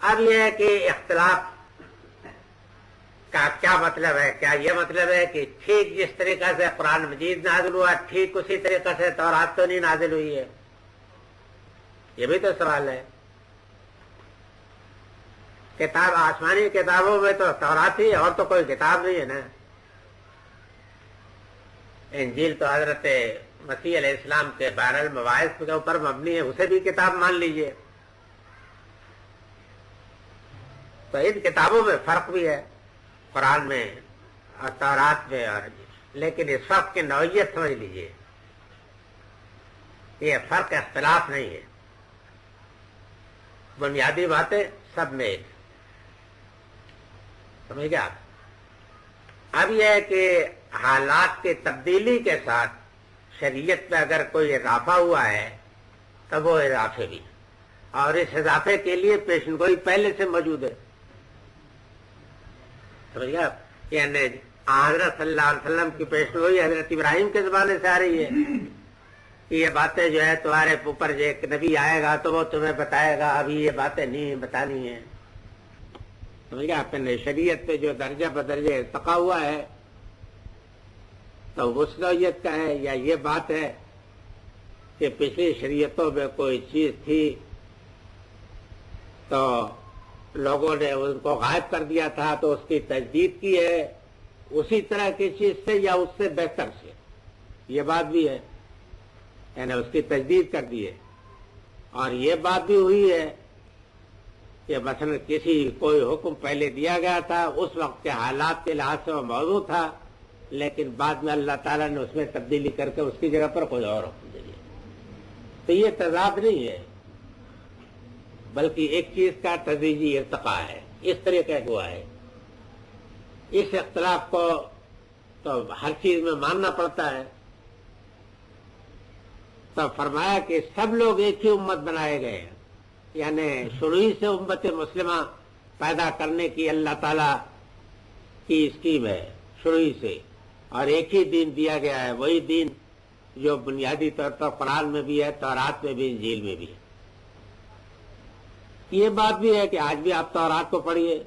اب یہ ہے کہ اختلاف کا کیا مطلب ہے؟ کیا یہ مطلب ہے کہ ٹھیک جس طریقہ سے قرآن مجید نازل ہوا ٹھیک اسی طریقہ سے تورات تو نہیں نازل ہوئی ہے؟ یہ بھی تو سوال ہے. کتاب آسمانی کتابوں میں تو تورات ہی اور تو کوئی کتاب نہیں ہے نا. انجیل تو حضرت مسیح علیہ السلام کے بہر المواعظ کے اوپر مبنی ہے، اسے بھی کتاب مان لیجئے. تو ان کتابوں میں فرق بھی ہے، قرآن میں اور تورات میں، اور لیکن اس فرق کی نوعیت سمجھ لیجئے. یہ فرق اختلاف نہیں ہے، بنیادی باتیں سب میں ایک. سمجھ گیا؟ اب یہ ہے کہ حالات کی تبدیلی کے ساتھ شریعت میں اگر کوئی اضافہ ہوا ہے تو وہ اضافے بھی، اور اس اضافے کے لیے پیشن گوئی پہلے سے موجود ہے. سمجھ گیا؟ یعنی حضرت صلی اللہ علیہ وسلم کی پیشن گوئی حضرت ابراہیم کے زمانے سے آ رہی ہے کہ یہ باتیں جو ہے تمہارے اوپر جو ایک نبی آئے گا تو وہ تمہیں بتائے گا، ابھی یہ باتیں نہیں بتانی ہیں. سمجھ گیا؟ اپنے شریعت پہ جو درجہ بدرجہ ارتقا ہوا ہے تو اس نوعیت کا ہے، یا یہ بات ہے کہ پچھلی شریعتوں میں کوئی چیز تھی تو لوگوں نے ان کو غائب کر دیا تھا تو اس کی تجدید کی ہے اسی طرح کی چیز سے یا اس سے بہتر سے. یہ بات بھی ہے، یعنی اس کی تجدید کر دی ہے. اور یہ بات بھی ہوئی ہے کہ مثلا کوئی حکم پہلے دیا گیا تھا، اس وقت کے حالات کے لحاظ سے وہ موضوع تھا، لیکن بعد میں اللہ تعالیٰ نے اس میں تبدیلی کر کے اس کی جگہ پر کوئی اور حکم دے دیا. تو یہ تضاد نہیں ہے، بلکہ ایک چیز کا تدریجی ارتقاء ہے، اس طریقے ہوا ہے. اس اختلاف کو تو ہر چیز میں ماننا پڑتا ہے. تو فرمایا کہ سب لوگ ایک ہی امت بنائے گئے ہیں، یعنی شروع سے امت مسلمہ پیدا کرنے کی اللہ تعالیٰ کی اسکیم ہے شروع سے، اور ایک ہی دین دیا گیا ہے، وہی دین جو بنیادی طور پر قرآن میں بھی ہے، تورات میں بھی، انجیل میں بھی ہے. یہ بات بھی ہے کہ آج بھی آپ تورات کو پڑھیے،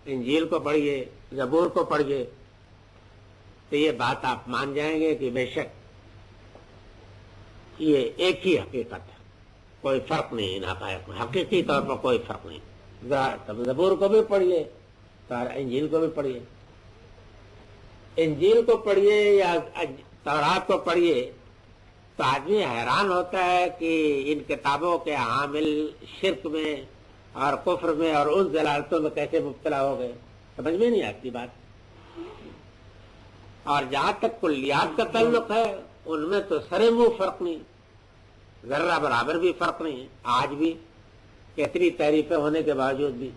انجیل کو پڑھیے، زبور کو پڑھیے، تو یہ بات آپ مان جائیں گے کہ بے شک یہ ایک ہی حقیقت ہے، کوئی فرق نہیں ان حقائق میں، حقیقی طور پر کوئی فرق نہیں. زبور کو بھی پڑھیے، انجیل کو بھی پڑھیے. انجیل کو پڑھیے یا تورات کو پڑھیے تو آدمی حیران ہوتا ہے کہ ان کتابوں کے حامل شرک میں اور کفر میں اور ان ضلالتوں میں کیسے مبتلا ہو گئے، سمجھ میں نہیں آتی بات. اور جہاں تک کلیات کا تعلق ہے ان میں تو سرے منہ فرق نہیں، ذرہ برابر بھی فرق نہیں ہے. آج بھی کتنی تعریفیں ہونے کے باوجود بھی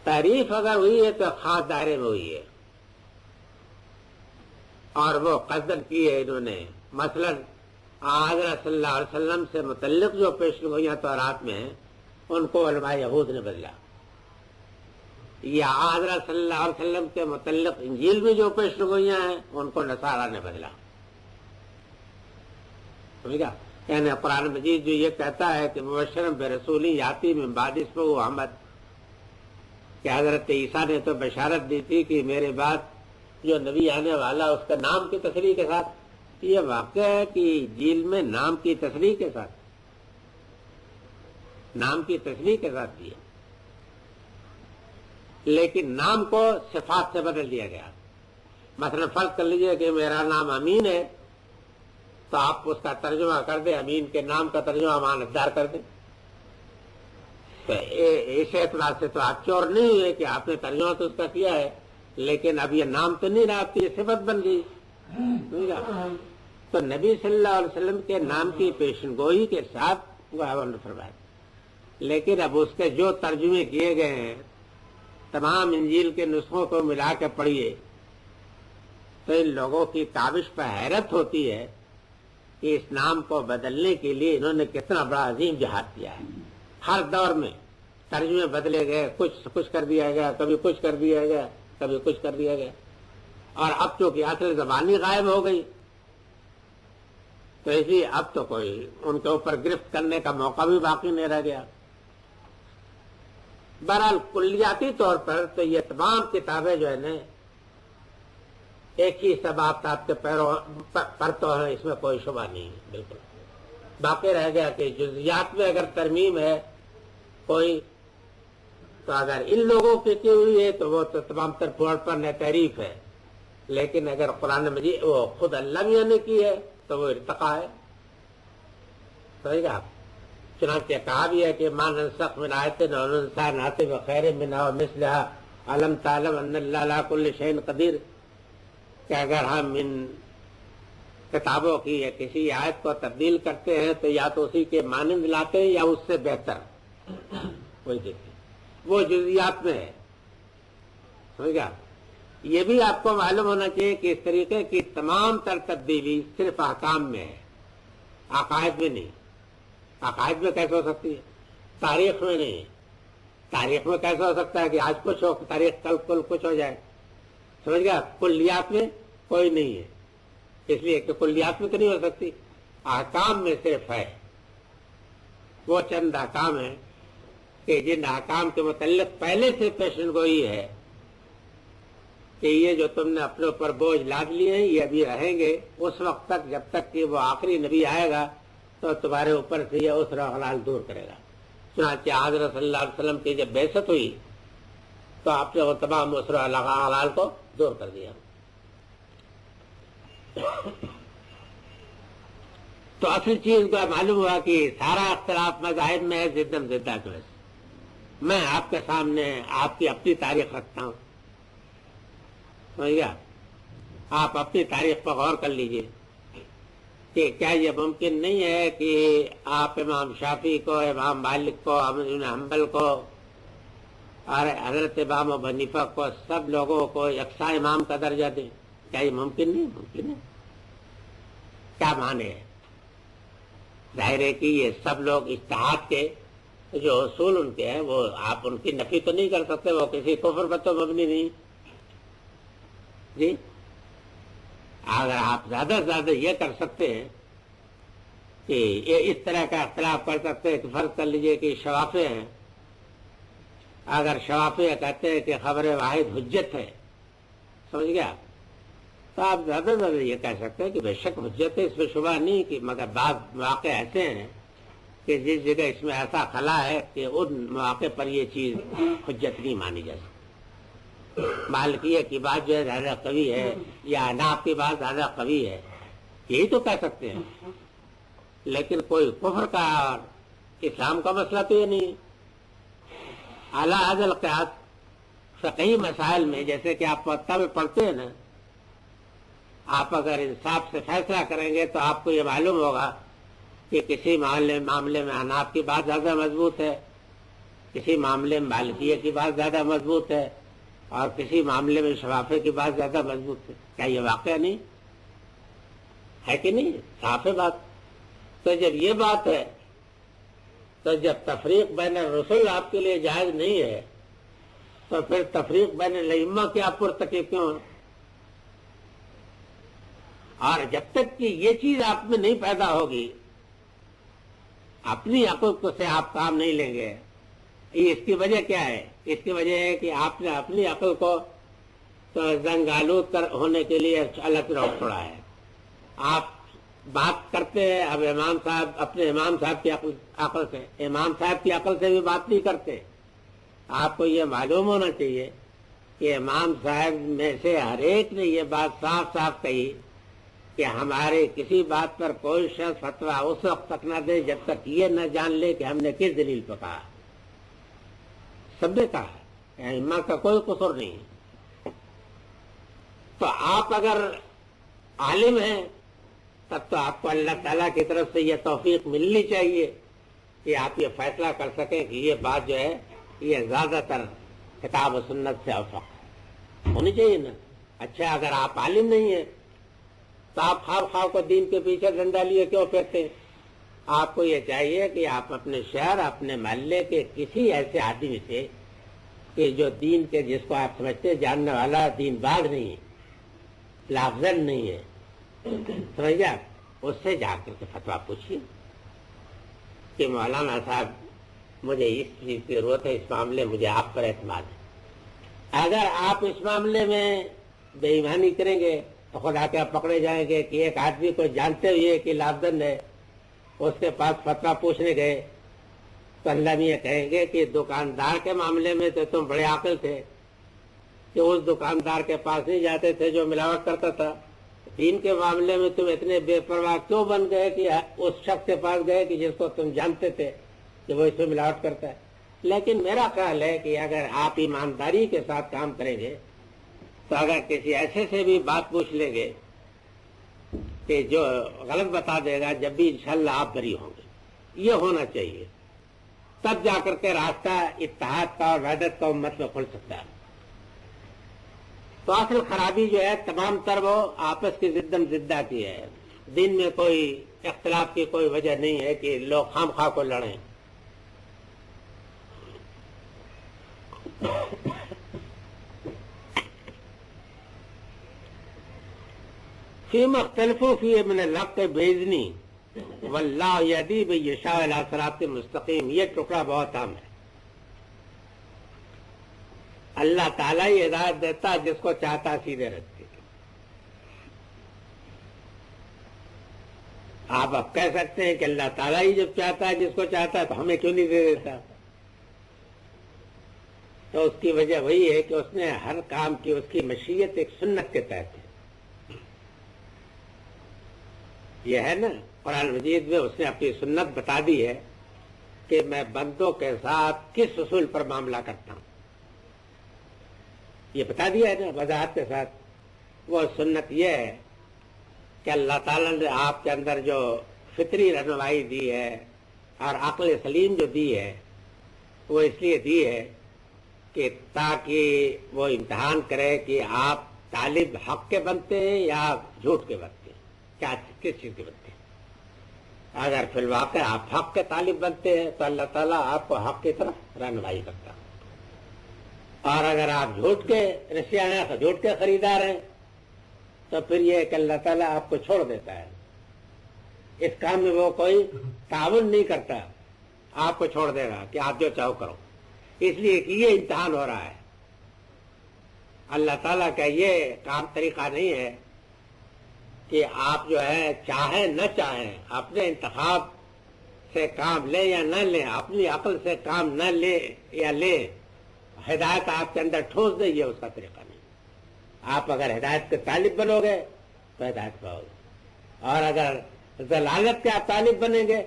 تعریف اگر ہوئی ہے تو خاص دائرے میں ہوئی ہے، اور وہ قصدن کی ہے انہوں نے. مثلا حضرت صلی اللہ علیہ وسلم سے متعلق جو پیشگوئیاں تورات میں ہیں ان کو علماء یہود نے بدلا، یا حضرت صلی اللہ علیہ وسلم کے متعلق انجیل میں جو پیشگوئیاں ہیں ان کو نصارہ نے بدلا. سمجھ گا؟ یعنی قرآن مجید جو یہ کہتا ہے کہ مبشرا برسول یاتی من بعد اسمہ احمد، کہ حضرت عیسیٰ نے تو بشارت دی تھی کہ میرے بعد جو نبی آنے والا اس کا نام کی تصریح کے ساتھ. یہ واقعہ ہے کہ انجیل میں نام کی تصریح کے ساتھ، نام کی تصریح کے ساتھ دیا، لیکن نام کو صفات سے بدل دیا گیا. مثلا فرض کر لیجئے کہ میرا نام امین ہے تو آپ اس کا ترجمہ کر دیں، امین کے نام کا ترجمہ امانتدار کر دیں. تو اس اعتبار سے تو آپ چور نہیں ہوئے کہ آپ نے ترجمہ تو اس کا کیا ہے، لیکن اب یہ نام تو نہیں رہا، آپ کی یہ صفت بن گئی. تو نبی صلی اللہ علیہ وسلم کے نام کی پیشن گوئی کے ساتھ وہ فرمایا. لیکن اب اس کے جو ترجمے کیے گئے ہیں تمام انجیل کے نسخوں کو ملا کے پڑھیے تو ان لوگوں کی کاوش پہ حیرت ہوتی ہے کہ اس نام کو بدلنے کے لیے انہوں نے کتنا بڑا عظیم جہاد کیا ہے. ہر دور میں ترجمے بدلے گئے، کچھ کر دیا گیا، کبھی کچھ کر دیا گیا، کبھی کچھ کر دیا گیا. اور اب چونکہ اصل زبان ہی غائب ہو گئی تو اس لیے اب تو کوئی ان کے اوپر گرفت کرنے کا موقع بھی باقی نہیں رہ گیا. بہرحال کلیاتی طور پر تو یہ تمام کتابیں جو ہے نا ایک ہی سباب آپ کے پیروں پر تو ہیں، اس میں کوئی شبہ نہیں ہے بالکل. باقی رہ گیا کہ جزیات میں اگر ترمیم ہے کوئی، تو اگر ان لوگوں کی ہوئی ہے تو وہ تو تمام تر پر نہ تعریف ہے، لیکن اگر قرآن مجید وہ خود اللہ میاں نے کی ہے تو وہ ارتقا ہے. صحیح کہا. چنانچہ کہا بھی ہے کہ مان ننسخ من آیۃ او ننسیھا نأتی بخیر منھا ومثلھا الم تعلم ان اللہ علی کل شیء قدیر، کہ اگر ہم ان کتابوں کی یا کسی آیت کو تبدیل کرتے ہیں تو یا تو اسی کے مانند لاتے ہیں یا اس سے بہتر. وہی دیکھیں وہ جزیات میں ہے. سمجھ گیا. یہ بھی آپ کو معلوم ہونا چاہیے کہ اس طریقے کی تمام تر تبدیلی صرف احکام میں ہے، عقائد میں نہیں. عقائد میں کیسے ہو سکتی ہے؟ تاریخ میں نہیں. تاریخ میں کیسے ہو سکتا ہے کہ آج کچھ ہو تاریخ کل کچھ ہو جائے؟ سمجھ گیا. کلیات میں کوئی نہیں ہے، اس لیے کہ کلیات میں تو نہیں ہو سکتی. احکام میں صرف ہے. وہ چند احکام ہیں کہ جن احکام کے متعلق پہلے سے پیشن گوئی ہے کہ یہ جو تم نے اپنے اوپر بوجھ لاد لیے ہیں یہ ابھی رہیں گے اس وقت تک جب تک کہ وہ آخری نبی آئے گا تو تمہارے اوپر سے یہ اسر و اغلال دور کرے گا. چنانچہ حضرت صلی اللہ علیہ وسلم کی جب بعثت ہوئی تو آپ نے وہ تمام اسر و اغلال کو دور کر دیا. تو اصل چیز کو معلوم ہوا کہ سارا اختلاف مذاہب میں ہے زدم زدہ جو ہے. میں آپ کے سامنے آپ کی اپنی تاریخ رکھتا ہوں. سمجھ گیا. آپ اپنی تاریخ پر غور کر لیجئے کہ کیا یہ ممکن نہیں ہے کہ آپ امام شافعی کو، امام مالک کو، احمد بن حنبل کو اور حضرت امام ابو حنیفہ کو سب لوگوں کو یکساں امام کا درجہ دیں؟ کیا یہ ممکن نہیں؟ ممکن ہے. کیا معنی ہے؟ ظاہر ہے کہ یہ سب لوگ اجتہاد کے جو اصول ان کے ہیں وہ آپ ان کی نفی تو نہیں کر سکتے. وہ کسی کفر پر تو مبنی نہیں. جی اگر آپ زیادہ سے زیادہ یہ کر سکتے ہیں کہ یہ اس طرح کا اختلاف کر سکتے ہیں کہ فرض کر لیجئے کہ شوافع ہیں، اگر شوافع کہتے ہیں کہ خبر واحد حجت ہے، سمجھ گیا، تو آپ زیادہ سے زیادہ یہ کہہ سکتے ہیں کہ بے شک حجت ہے، اس میں شبہ نہیں، کہ مگر بعض مواقع ایسے ہیں کہ جس جگہ اس میں ایسا خلا ہے کہ ان مواقع پر یہ چیز حجت نہیں مانی جا سکتی. مالکیہ کی بات جو ہے زیادہ قوی ہے یا حناف کی بات زیادہ قوی ہے، یہی تو کہہ سکتے ہیں. لیکن کوئی کفر کا اور اسلام کا مسئلہ تو یہ نہیں. اعلیٰ حد القیاس فقہی مسائل میں جیسے کہ آپ موطا میں پڑھتے ہیں نا، آپ اگر انصاف سے فیصلہ کریں گے تو آپ کو یہ معلوم ہوگا کہ کسی معاملے میں حناف کی بات زیادہ مضبوط ہے، کسی معاملے میں مالکیہ کی بات زیادہ مضبوط ہے، اور کسی معاملے میں شوافع کی بات زیادہ مضبوط ہے. کیا یہ واقعہ نہیں ہے کہ نہیں؟ صاف ہے بات. تو جب یہ بات ہے تو جب تفریق بین الرسل آپ کے لیے جائز نہیں ہے تو پھر تفریق بین الائمہ کی آپ پرتکیب کیوں؟ اور جب تک کہ یہ چیز آپ میں نہیں پیدا ہوگی اپنی عقل سے آپ کام نہیں لیں گے. اس کی وجہ کیا ہے؟ اس کی وجہ ہے کہ آپ نے اپنی عقل کو تو زنگ آلود ہونے کے لیے الگ روک چھوڑا ہے. آپ بات کرتے ہیں اب امام صاحب اپنے امام صاحب کی عقل سے، امام صاحب کی عقل سے بھی بات نہیں کرتے. آپ کو یہ معلوم ہونا چاہیے کہ امام صاحب میں سے ہر ایک نے یہ بات صاف صاف کہی کہ ہمارے کسی بات پر کوئی شخص فتویٰ اس وقت تک نہ دے جب تک یہ نہ جان لے کہ ہم نے کس دلیل پہ کہا. سب نے کہا ہے، امام کا کوئی قصور نہیں. تو آپ اگر عالم ہیں تب تو آپ کو اللہ تعالیٰ کی طرف سے یہ توفیق ملنی چاہیے کہ آپ یہ فیصلہ کر سکیں کہ یہ بات جو ہے یہ زیادہ تر کتاب و سنت سے اوفق ہونی چاہیے نا. اچھا اگر آپ عالم نہیں ہیں تو آپ خواہ کو دین کے پیچھے ڈنڈا لیے کیوں پھرتے؟ آپ کو یہ چاہیے کہ آپ اپنے شہر اپنے محلے کے کسی ایسے آدمی سے کہ جو دین کے جس کو آپ سمجھتے جاننے والا دین باز نہیں ہے، لافزن نہیں ہے، سمجھ گیا، اس سے جا کر کے فتویٰ پوچھیے کہ مولانا صاحب مجھے اس چیز کی ضرورت ہے، اس معاملے مجھے آپ پر اعتماد ہے۔ اگر آپ اس معاملے میں بے ایمانی کریں گے تو خدا کے آپ پکڑے جائیں گے کہ ایک آدمی کو جانتے ہوئے کہ لابدن ہے، اس کے پاس فتویٰ پوچھنے گئے تو اللہ میاں کہیں گے کہ دکاندار کے معاملے میں تو تم بڑے عاقل تھے کہ اس دکاندار کے پاس نہیں جاتے تھے جو ملاوٹ کرتا تھا، دین کے معاملے میں تم اتنے بے پرواہ کیوں بن گئے کہ اس شخص کے پاس گئے کہ جس کو تم جانتے تھے کہ وہ اس میں ملاوٹ کرتا ہے۔ لیکن میرا خیال ہے کہ اگر آپ ایمانداری کے ساتھ کام کریں گے تو اگر کسی ایسے سے بھی بات پوچھ لیں گے کہ جو غلط بتا دے گا، جب بھی انشاءاللہ آپ بری ہوں گے، یہ ہونا چاہیے، تب جا کر کے راستہ اتحاد کا اور وحدت کا امت میں کھل سکتا ہے۔ تو اصل خرابی جو ہے تمام تر وہ آپس کی زدم زدہ کی ہے، دین میں کوئی اختلاف کی کوئی وجہ نہیں ہے کہ لوگ خام خواہ کو لڑیں۔ فی مختلفوں فی من الحق بیزنی واللہ یہدی من یشاء الی صراط مستقیم، یہ ٹکڑا بہت اہم ہے۔ اللہ تعالیٰ ہی ہدایت دیتا جس کو چاہتا سیدھے رکھتے۔ آپ اب کہہ سکتے ہیں کہ اللہ تعالیٰ ہی جب چاہتا ہے جس کو چاہتا ہے تو ہمیں کیوں نہیں دے دیتا؟ تو اس کی وجہ وہی ہے کہ اس نے ہر کام کی اس کی مشیت ایک سنت کے تحت ہے۔ یہ ہے نا قرآن مجید میں اس نے اپنی سنت بتا دی ہے کہ میں بندوں کے ساتھ کس اصول پر معاملہ کرتا ہوں، یہ بتا دیا ہے نا وضاحت کے ساتھ۔ وہ سنت یہ ہے کہ اللہ تعالیٰ نے آپ کے اندر جو فطری رہنمائی دی ہے اور عقل سلیم جو دی ہے وہ اس لیے دی ہے کہ تاکہ وہ امتحان کرے کہ آپ طالب حق کے بنتے ہیں یا جھوٹ کے بنتے ہیں، کیا کس چیز کے بنتے ہیں۔ اگر فی الواقع آپ حق کے طالب بنتے ہیں تو اللہ تعالیٰ آپ کو حق کی طرف رہنمائی کرتا ہے، اور اگر آپ جھوٹ کے رسیانہ جھوٹ کے خریدار ہیں تو پھر یہ کہ اللہ تعالیٰ آپ کو چھوڑ دیتا ہے، اس کام میں وہ کوئی تعاون نہیں کرتا، آپ کو چھوڑ دے گا کہ آپ جو چاہو کرو، اس لیے کہ یہ امتحان ہو رہا ہے۔ اللہ تعالیٰ کا یہ کام طریقہ نہیں ہے کہ آپ جو ہے چاہیں نہ چاہیں اپنے انتخاب سے کام لیں یا نہ لیں، اپنی عقل سے کام نہ لیں یا لیں، ہدایت آپ کے اندر ٹھوس دے، یہ اس کا طریقہ نہیں۔ آپ اگر ہدایت کے طالب بنو گے تو ہدایت پاؤ گے، اور اگر ضلالت کے آپ طالب بنیں گے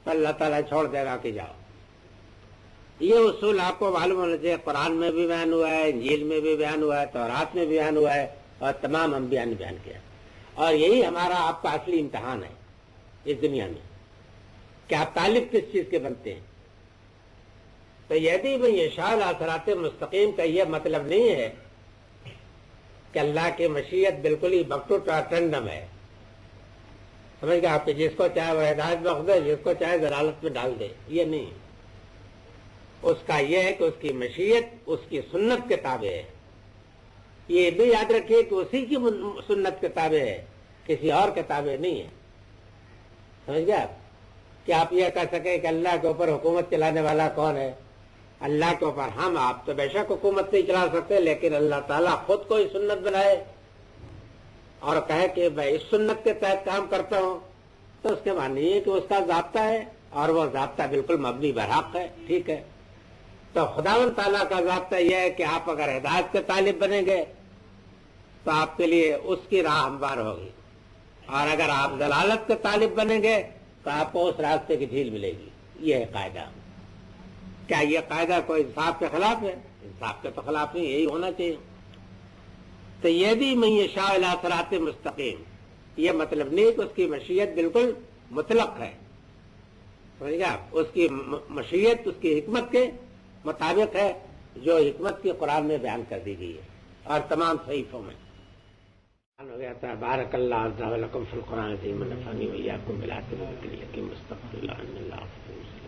تو اللہ تعالیٰ چھوڑ دے گا کہ جاؤ۔ یہ اصول آپ کو معلوم ہونا چاہیے، قرآن میں بھی بیان ہوا ہے، انجیل میں بھی بیان ہوا ہے، تورات میں بھی بیان ہوا ہے، اور تمام انبیاء نے بیان کیا، اور یہی ہمارا آپ کا اصلی امتحان ہے اس دنیا میں کہ آپ طالب کس چیز کے بنتے ہیں۔ تو یدی من یشاء الی صراط مستقیم کا یہ مطلب نہیں ہے کہ اللہ کی مشیت بالکل ہی بکٹو ٹنڈم ہے، سمجھ گئے آپ کے جس کو چاہے وہ ہدایت بخش دے، جس کو چاہے ضلالت میں ڈال دے، یہ نہیں۔ اس کا یہ ہے کہ اس کی مشیت اس کی سنت کے تابع ہے، یہ بھی یاد رکھیے کہ اسی کی سنت کے تابع ہے، کسی اور کے تابع نہیں ہے، سمجھ گئے آپ؟ کہ آپ یہ کہہ سکیں کہ اللہ کے اوپر حکومت چلانے والا کون ہے؟ اللہ کے اوپر ہم آپ تو بے شک حکومت نہیں چلا سکتے، لیکن اللہ تعالیٰ خود کو ہی سنت بنائے اور کہے کہ میں اس سنت کے تحت کام کرتا ہوں، تو اس کے معنی ہے کہ اس کا ضابطہ ہے اور وہ ضابطہ بالکل مبنی بر حق ہے، ٹھیک ہے۔ تو خداوند تعالیٰ کا ضابطہ یہ ہے کہ آپ اگر ہدایت کے طالب بنیں گے تو آپ کے لیے اس کی راہ ہموار ہوگی، اور اگر آپ ضلالت کے طالب بنیں گے تو آپ کو اس راستے کی ڈھیل ملے گی۔ یہ ہے قاعدہ۔ کیا یہ قاعدہ کوئی انصاف کے خلاف ہے؟ انصاف کے تو خلاف نہیں، یہی ہونا چاہیے۔ تو یہ بھی من یشاء الی صراط مستقیم، یہ مطلب نہیں کہ اس کی مشیت بالکل مطلق ہے، سمجھ گئے آپ؟ اس کی مشیت اس کی حکمت کے مطابق ہے، جو حکمت کی قرآن میں بیان کر دی گئی ہے اور تمام صحیفوں میں ہو گیا تھا۔ بارک اللہ عز و جل لکم فی القرآن العظیم ونفعنی وإیاکم بالآیات والذکر الحکیم، استغفر اللہ ان اللہ غفور رحیم۔